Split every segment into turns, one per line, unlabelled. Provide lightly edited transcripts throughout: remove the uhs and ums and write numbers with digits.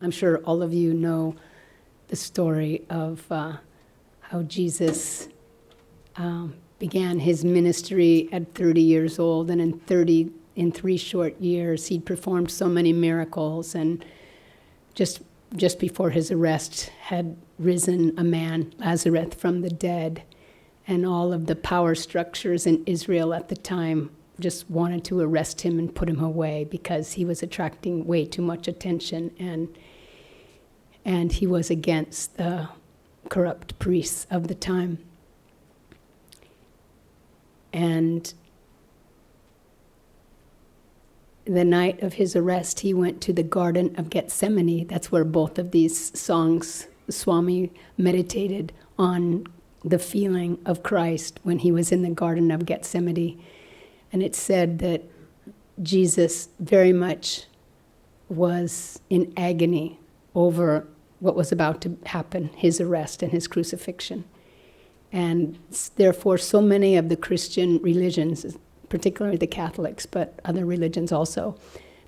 I'm sure all of you know the story of how Jesus began his ministry at 30 years old, and in 3 short years, he'd performed so many miracles, and just before his arrest had risen a man, Lazarus, from the dead, and all of the power structures in Israel at the time just wanted to arrest him and put him away because he was attracting way too much attention, and he was against the corrupt priests of the time. And the night of his arrest, he went to the Garden of Gethsemane. That's where both of these songs, Swami meditated on the feeling of Christ when he was in the Garden of Gethsemane. And it said that Jesus very much was in agony over what was about to happen, his arrest and his crucifixion. And therefore, so many of the Christian religions, particularly the Catholics, but other religions also,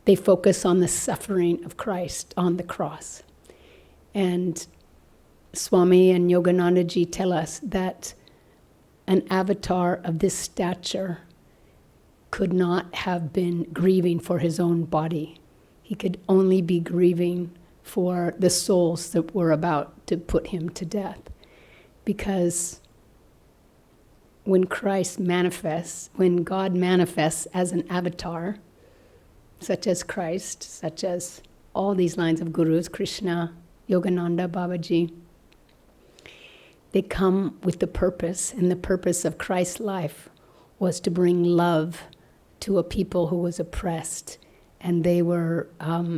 they focus on the suffering of Christ on the cross. And Swami and Yogananda ji tell us that an avatar of this stature could not have been grieving for his own body. He could only be grieving for the souls that were about to put him to death. Because when Christ manifests, when God manifests as an avatar, such as Christ, such as all these lines of gurus, Krishna, Yogananda, Babaji, they come with the purpose, and the purpose of Christ's life was to bring love to a people who was oppressed, and they were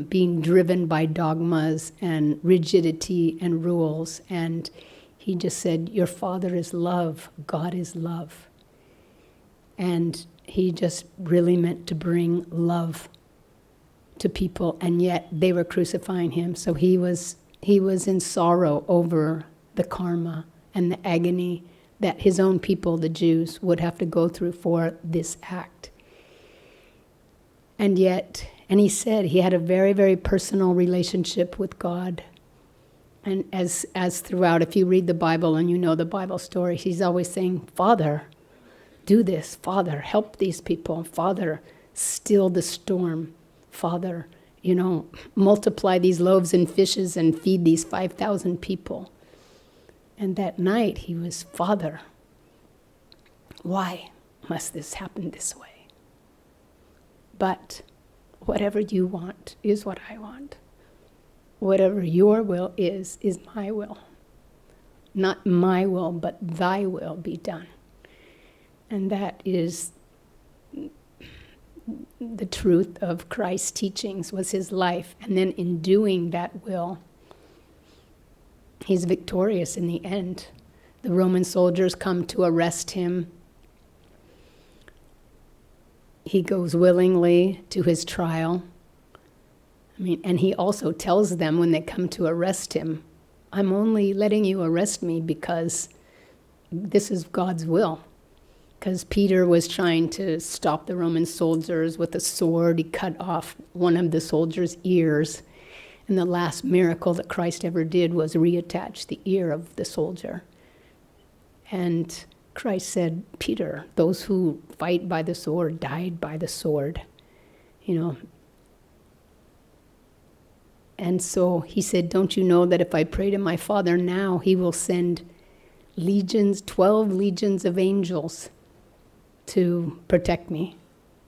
being driven by dogmas and rigidity and rules, and he just said, your Father is love, God is love. And he just really meant to bring love to people, and yet they were crucifying him. So he was in sorrow over the karma and the agony that his own people, the Jews, would have to go through for this act. And he said he had a very, very personal relationship with God. And as throughout, if you read the Bible and you know the Bible story, he's always saying, Father, do this. Father, help these people. Father, still the storm. Father, multiply these loaves and fishes and feed these 5,000 people. And that night he was, Father, why must this happen this way? But whatever you want is what I want. Whatever your will is my will. Not my will, but thy will be done. And that is the truth of Christ's teachings, was his life. And then in doing that will, he's victorious in the end. The Roman soldiers come to arrest him. He goes willingly to his trial. And he also tells them when they come to arrest him, I'm only letting you arrest me because this is God's will. Because Peter was trying to stop the Roman soldiers with a sword. He cut off one of the soldiers' ears. And the last miracle that Christ ever did was reattach the ear of the soldier. And Christ said, Peter, those who fight by the sword died by the sword. And so he said, don't you know that if I pray to my Father now, he will send 12 legions of angels to protect me?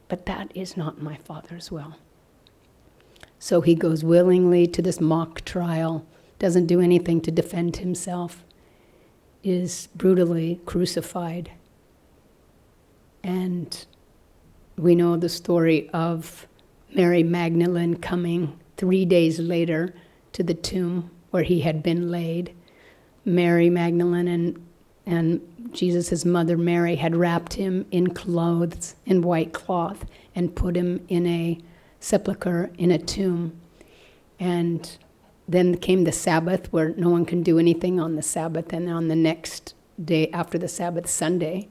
But that is not my Father's will. So he goes willingly to this mock trial, doesn't do anything to defend himself, is brutally crucified. And we know the story of Mary Magdalene coming 3 days later to the tomb where he had been laid. Mary Magdalene and Jesus' mother Mary had wrapped him in clothes, in white cloth, and put him in a sepulcher, in a tomb. And then came the Sabbath, where no one can do anything on the Sabbath, and on the next day after the Sabbath, Sunday,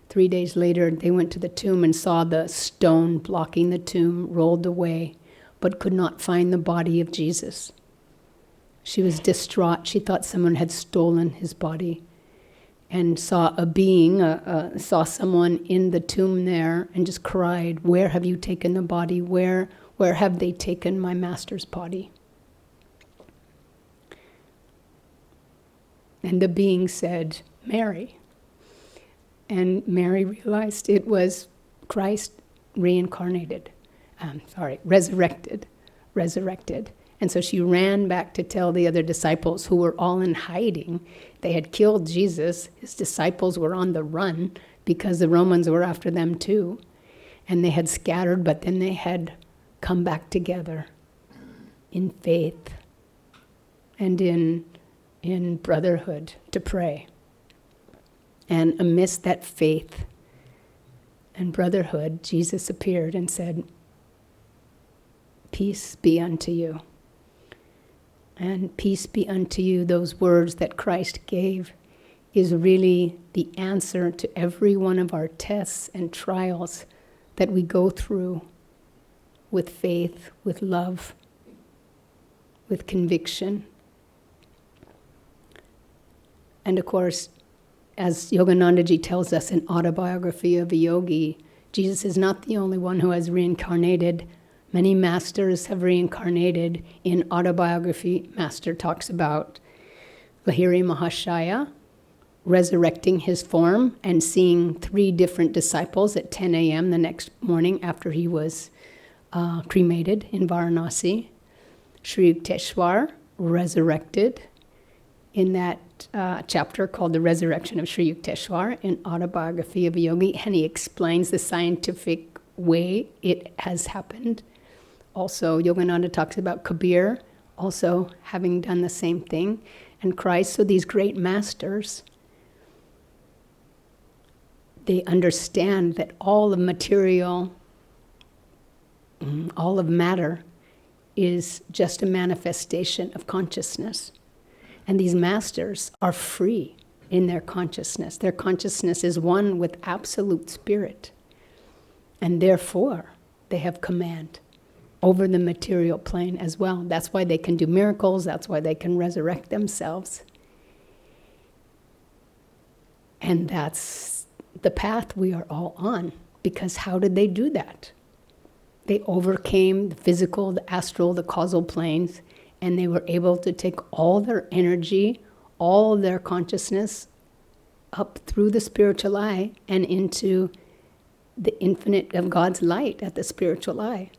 3 days later, they went to the tomb and saw the stone blocking the tomb rolled away, but could not find the body of Jesus. She was distraught. She thought someone had stolen his body, and saw a being, saw someone in the tomb there, and just cried, "Where have you taken the body? Where have they taken my master's body?" And the being said, "Mary." And Mary realized it was Christ resurrected. And so she ran back to tell the other disciples, who were all in hiding. They had killed Jesus. His disciples were on the run because the Romans were after them too. And they had scattered, but then they had come back together in faith and in brotherhood to pray. And amidst that faith and brotherhood, Jesus appeared and said, "Peace be unto you." And peace be unto you, those words that Christ gave, is really the answer to every one of our tests and trials that we go through with faith, with love, with conviction. And of course, as Yoganandaji tells us in Autobiography of a Yogi, Jesus is not the only one who has reincarnated. Many masters have reincarnated. In Autobiography, Master talks about Lahiri Mahashaya resurrecting his form and seeing 3 different disciples at 10 a.m. the next morning after he was cremated in Varanasi. Sri Yukteswar resurrected in that chapter called The Resurrection of Sri Yukteswar in Autobiography of a Yogi, and he explains the scientific way it has happened. Also, Yogananda talks about Kabir also having done the same thing, and Christ. So these great masters, they understand that all of material, all of matter is just a manifestation of consciousness. And these masters are free in their consciousness. Their consciousness is one with absolute spirit. And therefore, they have command over the material plane as well. That's why they can do miracles. That's why they can resurrect themselves. And that's the path we are all on. Because how did they do that? They overcame the physical, the astral, the causal planes, and they were able to take all their energy, all their consciousness up through the spiritual eye and into the infinite of God's light at the spiritual eye.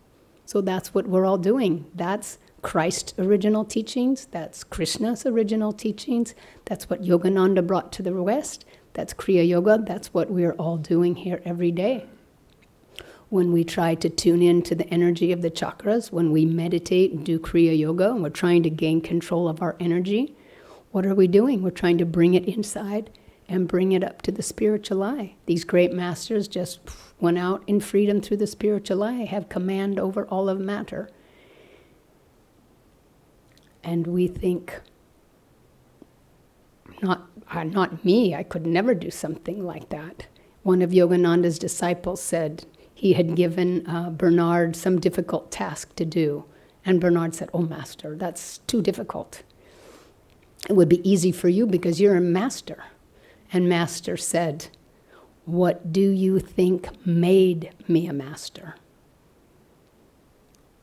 So that's what we're all doing. That's Christ's original teachings. That's Krishna's original teachings. That's what Yogananda brought to the West. That's Kriya Yoga. That's what we're all doing here every day. When we try to tune in to the energy of the chakras, when we meditate and do Kriya Yoga, and we're trying to gain control of our energy, what are we doing? We're trying to bring it inside and bring it up to the spiritual eye. These great masters just went out in freedom through the spiritual eye, have command over all of matter. And we think, not me, I could never do something like that. One of Yogananda's disciples said he had given Bernard some difficult task to do. And Bernard said, "Oh, Master, that's too difficult. It would be easy for you because you're a master." And Master said, "What do you think made me a master?"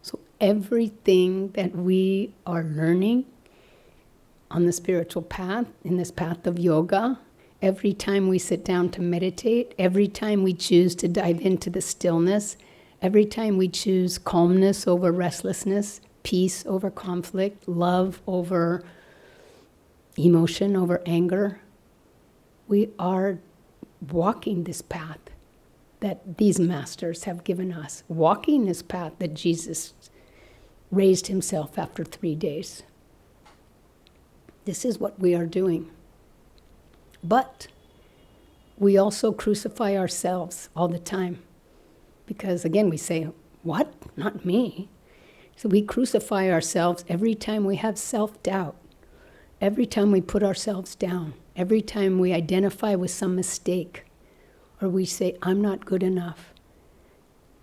So everything that we are learning on the spiritual path, in this path of yoga, every time we sit down to meditate, every time we choose to dive into the stillness, every time we choose calmness over restlessness, peace over conflict, love over emotion, over anger, we are walking this path that these masters have given us, walking this path that Jesus raised himself after 3 days. This is what we are doing. But we also crucify ourselves all the time. Because again, we say, "What? Not me." So we crucify ourselves every time we have self-doubt, every time we put ourselves down, every time we identify with some mistake, or we say, "I'm not good enough."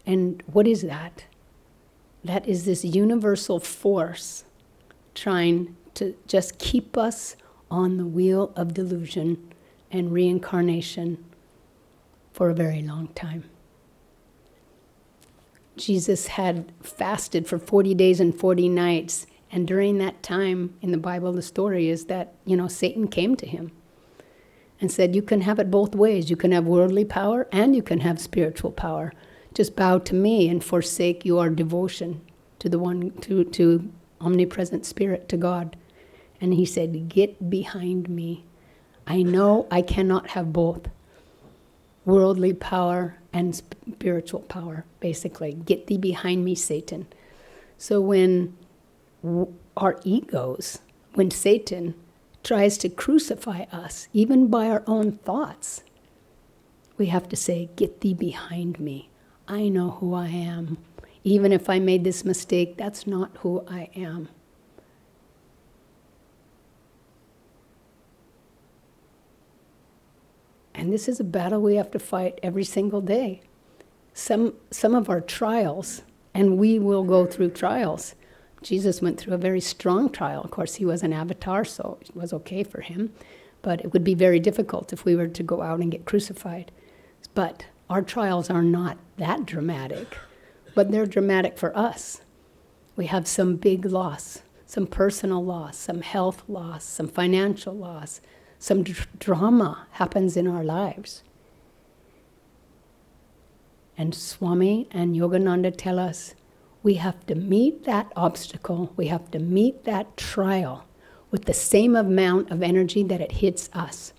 And what is that? That is this universal force trying to just keep us on the wheel of delusion and reincarnation for a very long time. Jesus had fasted for 40 days and 40 nights, and during that time, in the Bible, the story is that, Satan came to him and said, you can have it both ways. You can have worldly power and you can have spiritual power. Just bow to me and forsake your devotion to the one, to omnipresent spirit, to God. And he said, get behind me. I know I cannot have both worldly power and spiritual power, basically. Get thee behind me, Satan. So when our egos, when Satan tries to crucify us, even by our own thoughts, we have to say, get thee behind me. I know who I am. Even if I made this mistake, that's not who I am. And this is a battle we have to fight every single day. Some of our trials, and we will go through trials. Jesus went through a very strong trial. Of course, he was an avatar, so it was okay for him. But it would be very difficult if we were to go out and get crucified. But our trials are not that dramatic, but they're dramatic for us. We have some big loss, some personal loss, some health loss, some financial loss, some drama happens in our lives. And Swami and Yogananda tell us we have to meet that obstacle, we have to meet that trial with the same amount of energy that it hits us.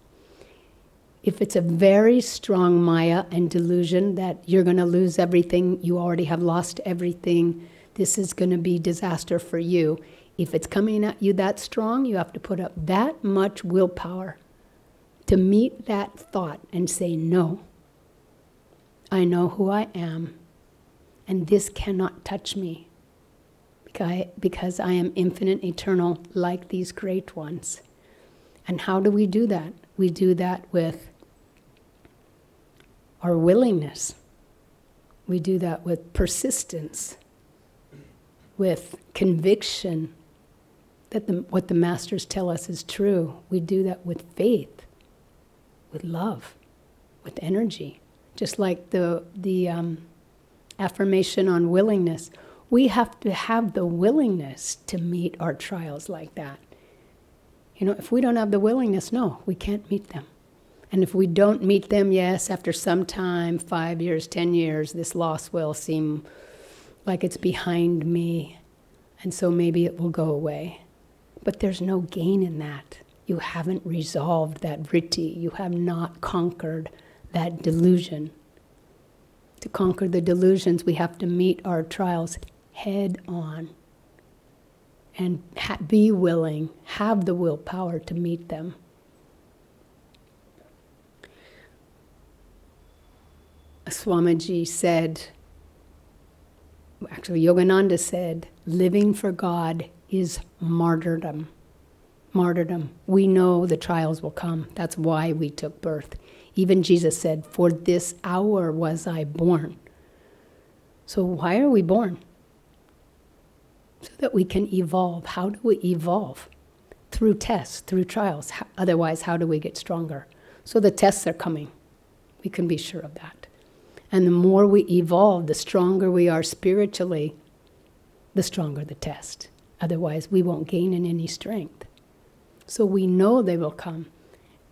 If it's a very strong Maya and delusion that you're going to lose everything, you already have lost everything, this is going to be disaster for you. If it's coming at you that strong, you have to put up that much willpower to meet that thought and say, no, I know who I am, and this cannot touch me because I am infinite, eternal, like these great ones. And how do we do that? We do that with our willingness. We do that with persistence, with conviction that what the masters tell us is true. We do that with faith, with love, with energy. Just like the affirmation on willingness. We have to have the willingness to meet our trials like that. If we don't have the willingness, no, we can't meet them. And if we don't meet them, yes, after some time, 5 years, 10 years, this loss will seem like it's behind me, and so maybe it will go away. But there's no gain in that. You haven't resolved that vritti. You have not conquered that delusion. To conquer the delusions, we have to meet our trials head on and be willing, have the willpower to meet them. Swamiji said, actually Yogananda said, living for God is martyrdom. Martyrdom. We know the trials will come. That's why we took birth. Even Jesus said, for this hour was I born. So why are we born? So that we can evolve. How do we evolve? Through tests, through trials. Otherwise, how do we get stronger? So the tests are coming. We can be sure of that. And the more we evolve, the stronger we are spiritually, the stronger the test. Otherwise, we won't gain in any strength. So we know they will come.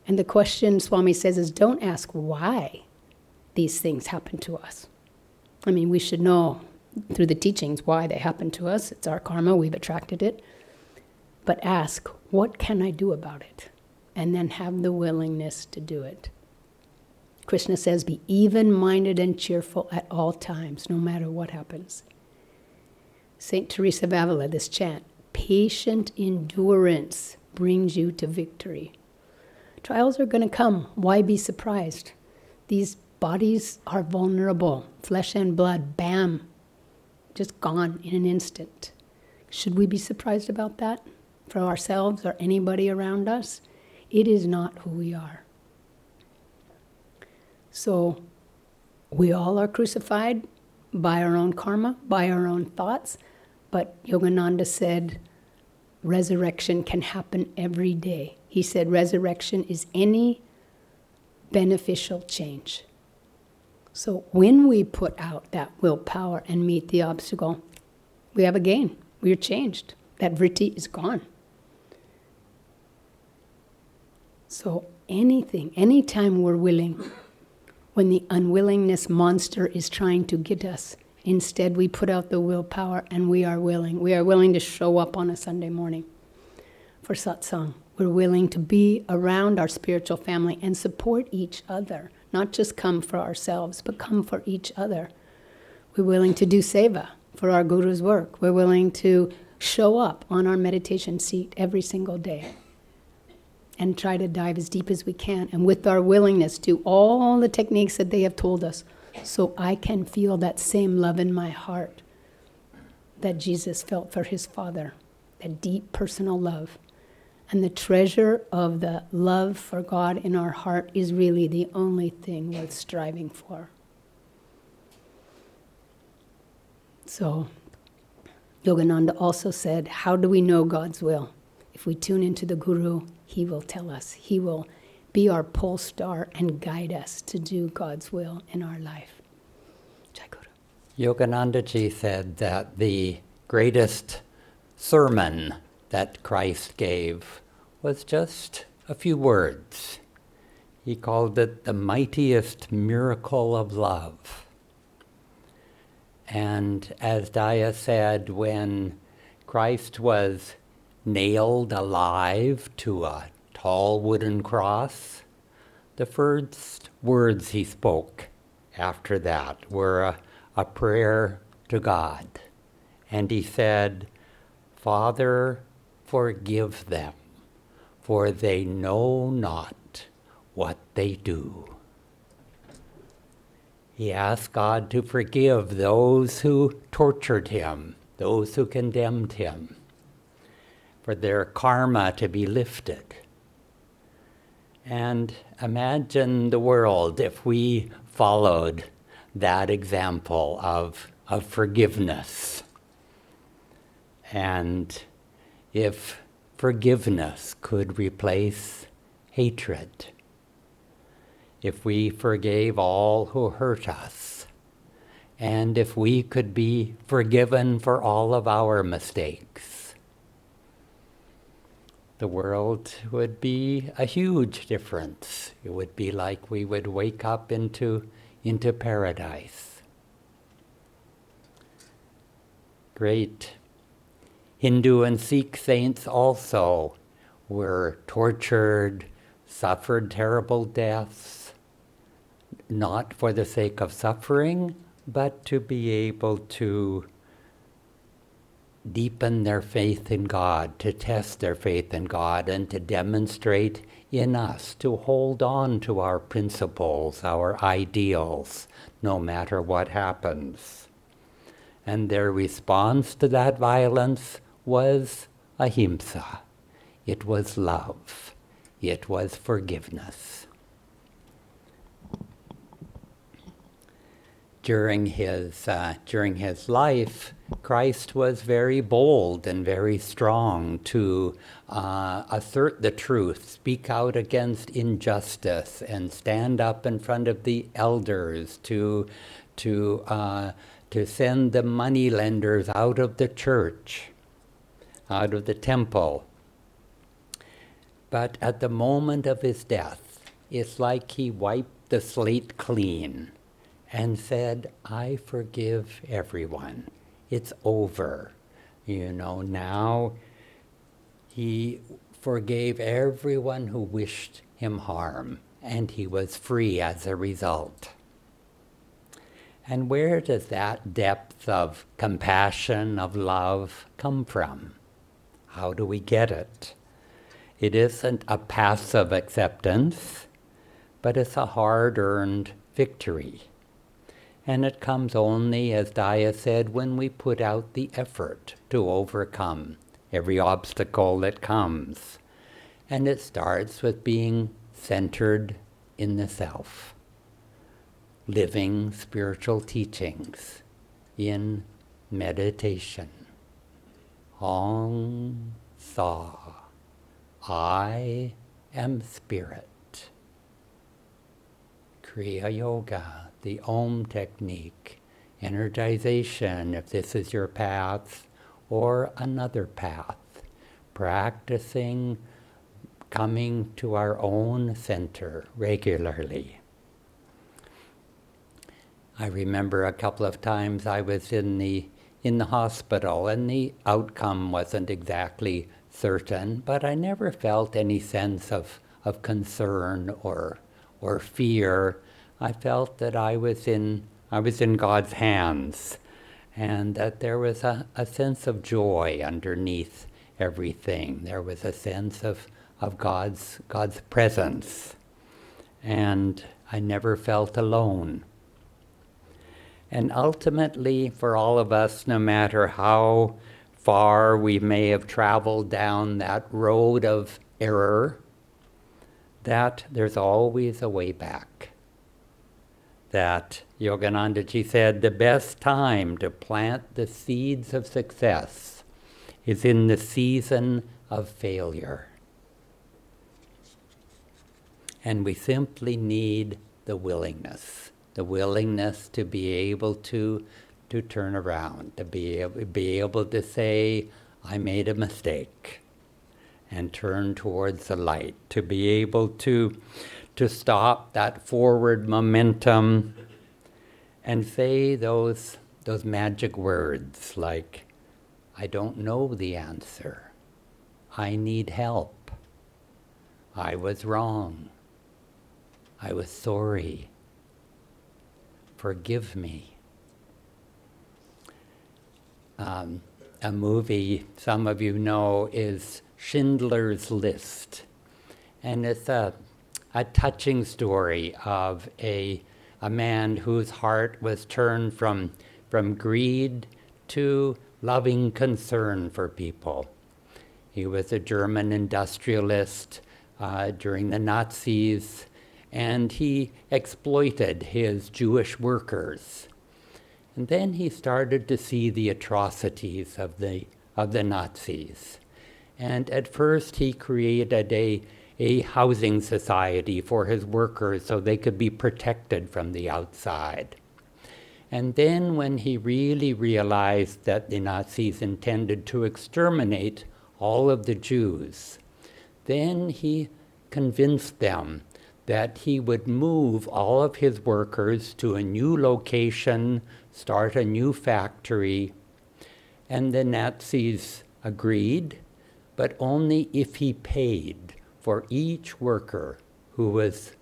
And the question, Swami says, is don't ask why these things happen to us. I mean, we should know through the teachings why they happen to us. It's our karma, we've attracted it. But ask, what can I do about it? And then have the willingness to do it. Krishna says, be even-minded and cheerful at all times, no matter what happens. St. Teresa of Avila, this chant, patient endurance brings you to victory. Trials are going to come. Why be surprised? These bodies are vulnerable. Flesh and blood, bam, just gone in an instant. Should we be surprised about that for ourselves or anybody around us? It is not who we are. So we all are crucified by our own karma, by our own thoughts. But Yogananda said, resurrection can happen every day. He said resurrection is any beneficial change. So when we put out that willpower and meet the obstacle, we have a gain. We're changed. That vritti is gone. So anytime we're willing, when the unwillingness monster is trying to get us, instead we put out the willpower and we are willing. We are willing to show up on a Sunday morning for satsang. We're willing to be around our spiritual family and support each other. Not just come for ourselves, but come for each other. We're willing to do seva for our guru's work. We're willing to show up on our meditation seat every single day and try to dive as deep as we can. And with our willingness, do all the techniques that they have told us, so I can feel that same love in my heart that Jesus felt for his Father, that deep personal love. And the treasure of the love for God in our heart is really the only thing worth striving for. So, Yogananda also said, how do we know God's will? If we tune into the Guru, he will tell us. He will be our pole star and guide us to do God's will in our life. Jai Guru.
Yogananda ji said that the greatest sermon that Christ gave was just a few words. He called it the mightiest miracle of love. And as Daya said, when Christ was nailed alive to a tall wooden cross, the first words he spoke after that were a prayer to God. And he said, Father, forgive them, for they know not what they do. He asked God to forgive those who tortured him, those who condemned him, for their karma to be lifted. And imagine the world if we followed that example of forgiveness. And if forgiveness could replace hatred, if we forgave all who hurt us, and if we could be forgiven for all of our mistakes, the world would be a huge difference. It would be like we would wake up into paradise. Great Hindu and Sikh saints also were tortured, suffered terrible deaths, not for the sake of suffering, but to be able to deepen their faith in God, to test their faith in God, and to demonstrate in us to hold on to our principles, our ideals, no matter what happens. And their response to that violence was ahimsa. It was love. It was forgiveness. During his life, Christ was very bold and very strong to assert the truth, speak out against injustice, and stand up in front of the elders to send the money lenders out of the church, out of the temple. But at the moment of his death, it's like he wiped the slate clean and said, I forgive everyone. It's over. Now he forgave everyone who wished him harm, and he was free as a result. And where does that depth of compassion, of love, come from? How do we get it? It isn't a passive acceptance, but it's a hard-earned victory. And it comes only, as Daya said, when we put out the effort to overcome every obstacle that comes. And it starts with being centered in the self, living spiritual teachings in meditation. Om saw. I am spirit. Kriya Yoga, the Om technique, energization, if this is your path, or another path, practicing coming to our own center regularly. I remember a couple of times I was in the hospital and the outcome wasn't exactly certain, but I never felt any sense of concern or fear. I felt that I was in God's hands, and that there was a sense of joy underneath everything. There was a sense of God's presence, and I never felt alone. And ultimately, for all of us, no matter how far we may have traveled down that road of error, that there's always a way back. That Yoganandaji said the best time to plant the seeds of success is in the season of failure. And we simply need the willingness to be able to turn around, to be able to say, I made a mistake, and turn towards the light, to be able to stop that forward momentum and say those magic words like, I don't know the answer. I need help. I was wrong. I was sorry. Forgive me. A movie some of you know is Schindler's List. And it's a touching story of a man whose heart was turned from greed to loving concern for people. He was a German industrialist during the Nazis, and he exploited his Jewish workers. And then he started to see the atrocities of the Nazis. And at first he created a housing society for his workers so they could be protected from the outside. And then when he really realized that the Nazis intended to exterminate all of the Jews, then he convinced them that he would move all of his workers to a new location, start a new factory, and the Nazis agreed, but only if he paid for each worker who was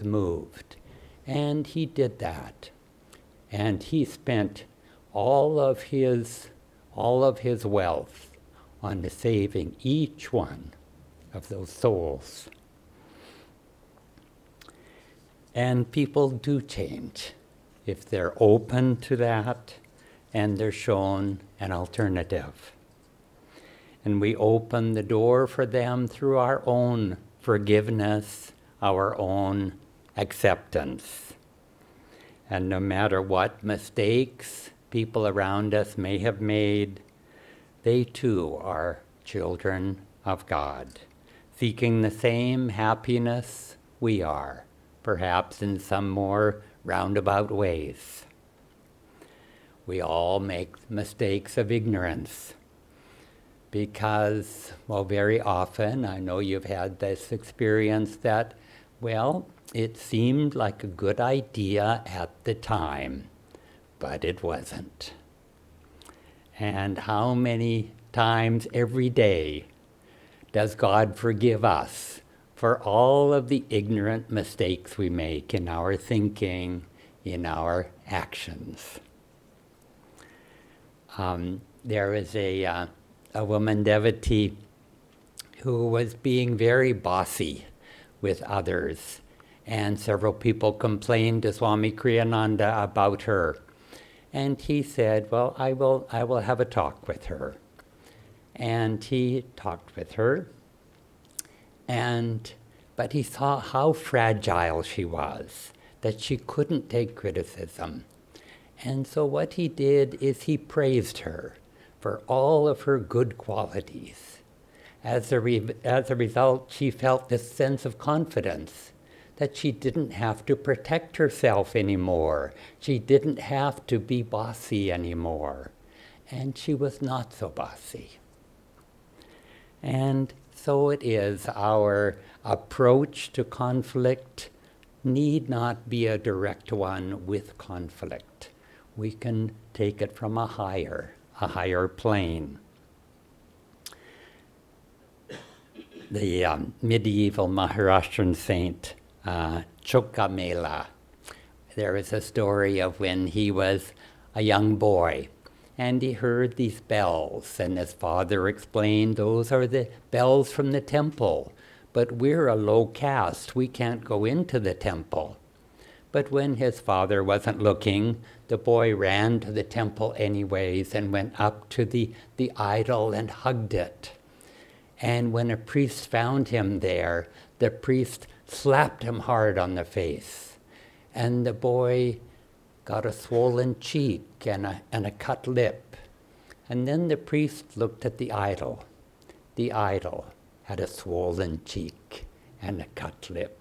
moved. And he did that. And he spent all of his wealth on saving each one of those souls. And people do change if they're open to that and they're shown an alternative. And we open the door for them through our own forgiveness, our own acceptance. And no matter what mistakes people around us may have made, they too are children of God, seeking the same happiness we are, perhaps in some more roundabout ways. We all make mistakes of ignorance because, well, very often, I know you've had this experience that, well, it seemed like a good idea at the time, but it wasn't. And how many times every day does God forgive us for all of the ignorant mistakes we make in our thinking, in our actions? There is a woman devotee who was being very bossy with others, and several people complained to Swami Kriyananda about her. And he said, well, I will have a talk with her. And he talked with her, but he saw how fragile she was, that she couldn't take criticism. And so what he did is he praised her for all of her good qualities. As a result, she felt this sense of confidence that she didn't have to protect herself anymore. She didn't have to be bossy anymore. And she was not so bossy. And so it is, our approach to conflict need not be a direct one with conflict. We can take it from a higher plane. The medieval Maharashtrian saint, Chokamela, there is a story of when he was a young boy, and he heard these bells, and his father explained, those are the bells from the temple, but we're a low caste, we can't go into the temple. But when his father wasn't looking, the boy ran to the temple anyways and went up to the idol and hugged it. And when a priest found him there, the priest slapped him hard on the face. And the boy got a swollen cheek and a cut lip. And then the priest looked at the idol. The idol had a swollen cheek and a cut lip.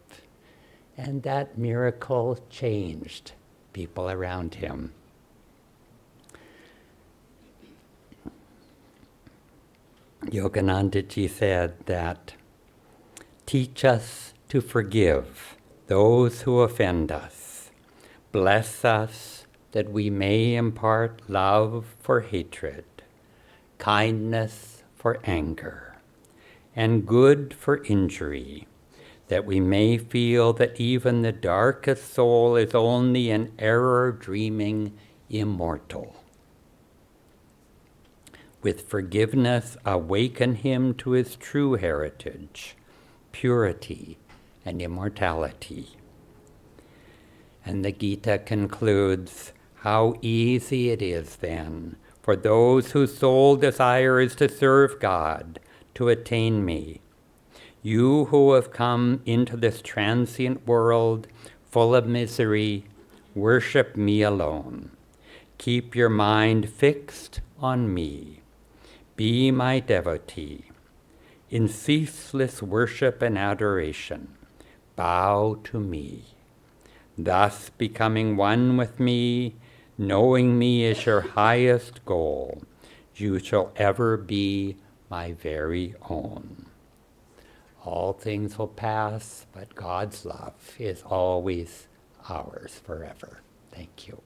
And that miracle changed people around him. Yogananda ji said that, teach us to forgive those who offend us. Bless us that we may impart love for hatred, kindness for anger, and good for injury, that we may feel that even the darkest soul is only an error dreaming immortal. With forgiveness, awaken him to his true heritage, purity and immortality. And the Gita concludes, how easy it is then for those whose sole desire is to serve God, to attain me. You who have come into this transient world full of misery, worship me alone. Keep your mind fixed on me. Be my devotee. In ceaseless worship and adoration, bow to me. Thus becoming one with me, knowing me as your highest goal, you shall ever be my very own. All things will pass, but God's love is always ours forever. Thank you.